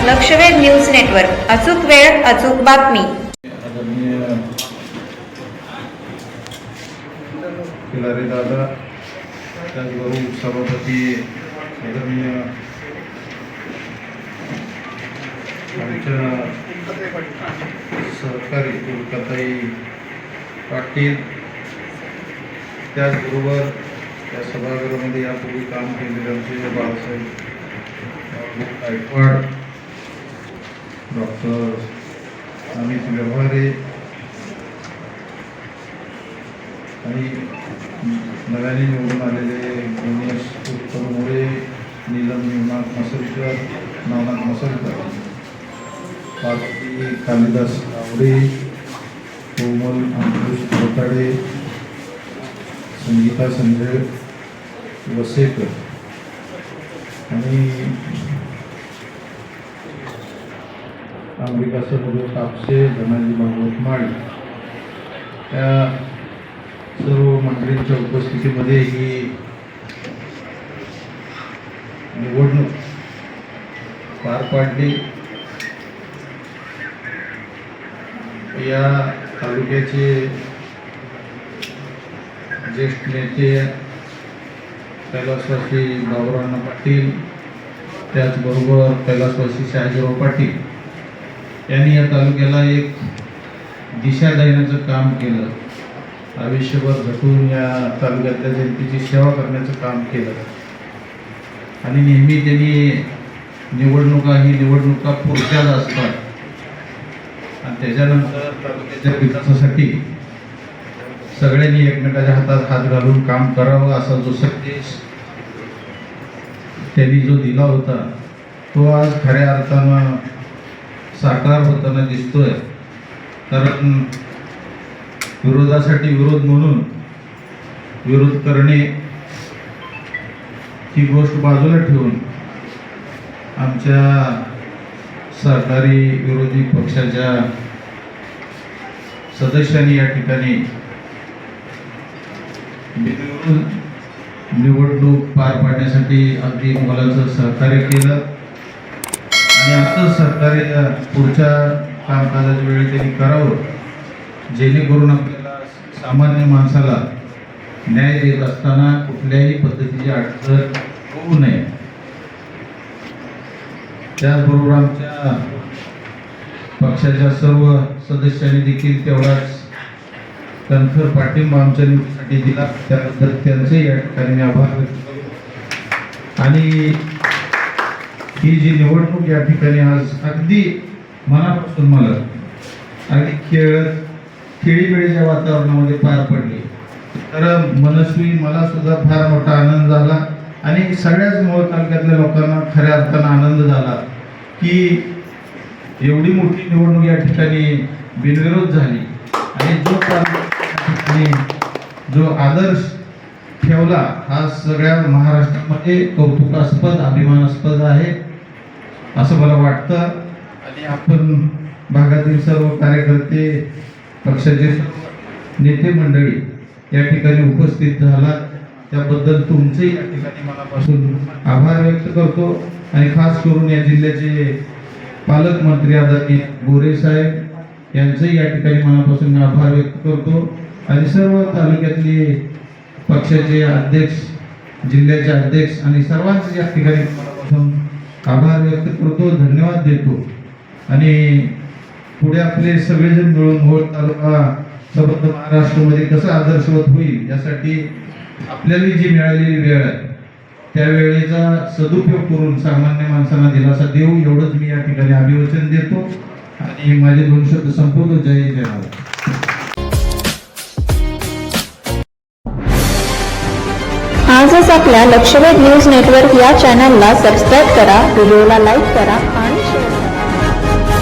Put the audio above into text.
लक्षवेध news network, अचूक वेळ अचूक बातमी. आदरणीय खिलारी दादा, त्याचबरोबर सभापती आदरणीय आमच्या सहकारी कोलकाताई पाटील, त्याचबरोबर त्या सभागृहामध्ये यापूर्वी काम केलेले आमचे बाळासाहेब गायकवाड, डॉक्टर अमित व्यवहारे आणि नव्याने निवडून आलेले गणेश मोरे, नीलम नवनाथ मसलकर, पार्वती कालिदास आवडे, कोमल अंकुश कोताडे, संगीता संजय वसेकर आणि अमेरिका सरोवर कापसे, धनाजी भागवत माळी, या सर्व मंडळींच्या उपस्थितीमध्ये ही निवडणूक पार पाडली. या तालुक्याचे ज्येष्ठ नेते कैलासवासी बाबुराव पाटील, त्याचबरोबर कैलासवासी शहाजीराव पाटील यांनी या तालुक्याला एक दिशा देण्याचं काम केलं. आयुष्यभर झटून या तालुक्यातल्या जनतेची सेवा करण्याचं काम केलं आणि नेहमी त्यांनी ही निवडणुका पुढच्याच असतात आणि त्याच्यानंतर तालुक्याच्या विकासासाठी सगळ्यांनी एकमेकाच्या हातात हात घालून काम करावं असा जो संदेश त्यांनी जो दिला होता तो आज खऱ्या अर्थानं साकार होताना दिसतोय. कारण विरोधासाठी विरोध म्हणून विरोध करणे ही गोष्ट बाजूला ठेवून आमच्या सरकारी विरोधी पक्षाच्या सदस्यांनी या ठिकाणी निवडणूक पार पाडण्यासाठी अगदी मोलाचं सहकार्य केलं आणि असं सहकार्य पुढच्या कामकाजाच्या वेळी त्यांनी करावं, जेणेकरून आपल्याला सामान्य माणसाला न्याय देत असताना कुठल्याही पद्धतीची अडचण होऊ नये. त्याचबरोबर आमच्या पक्षाच्या सर्व सदस्यांनी देखील तेवढाच कणखर पाठिंबा आमच्या निवडीसाठी दिला, त्याबद्दल त्यांचे या ठिकाणी मी आभार व्यक्त करतो. आणि ही जी निवडणूक या ठिकाणी आज अगदी मनापासून मला अगदी खेळीमेळीच्या वातावरणामध्ये पार पडली, तर मनस्वी मला सुद्धा फार मोठा आनंद झाला आणि सगळ्याच मोहोळ तालुक्यातल्या लोकांना खऱ्या अर्थानं आनंद झाला की एवढी मोठी निवडणूक या ठिकाणी बिनविरोध झाली आणि जो आदर्श ठेवला हा सगळ्या महाराष्ट्रामध्ये कौतुकास्पद, अभिमानास्पद आहे असं मला वाटतं. आणि आपण भागातील सर्व कार्यकर्ते, पक्षाचे नेते मंडळी या ठिकाणी उपस्थित झाला, त्याबद्दल तुमचे या ठिकाणी मनापासून आभार व्यक्त करतो. आणि खास करून या जिल्ह्याचे पालकमंत्री आदरणीय गोरे साहेब यांचंही या ठिकाणी मनापासून आभार व्यक्त करतो. आणि सर्व तालुक्यातले पक्षाचे अध्यक्ष, जिल्ह्याचे अध्यक्ष आणि सर्वांचे या ठिकाणी मनापासून आभार व्यक्त करतो, धन्यवाद देतो. आणि पुढे आपले सगळेजण मिळून मोहोळ तालुका संबंध महाराष्ट्रामध्ये कसं आदर्शवत होईल यासाठी आपल्याला जी मिळालेली वेळ आहे त्या वेळेचा सदुपयोग करून सामान्य माणसांना दिलासा देऊ एवढंच मी या ठिकाणी अभिवचन देतो आणि माझे 2 शब्द संपवतो. जय जय महाराज. आजच आपल्या लक्षवेध न्यूज नेटवर्क या चॅनलला सबस्क्राईब करा, व्हिडिओला लाईक करा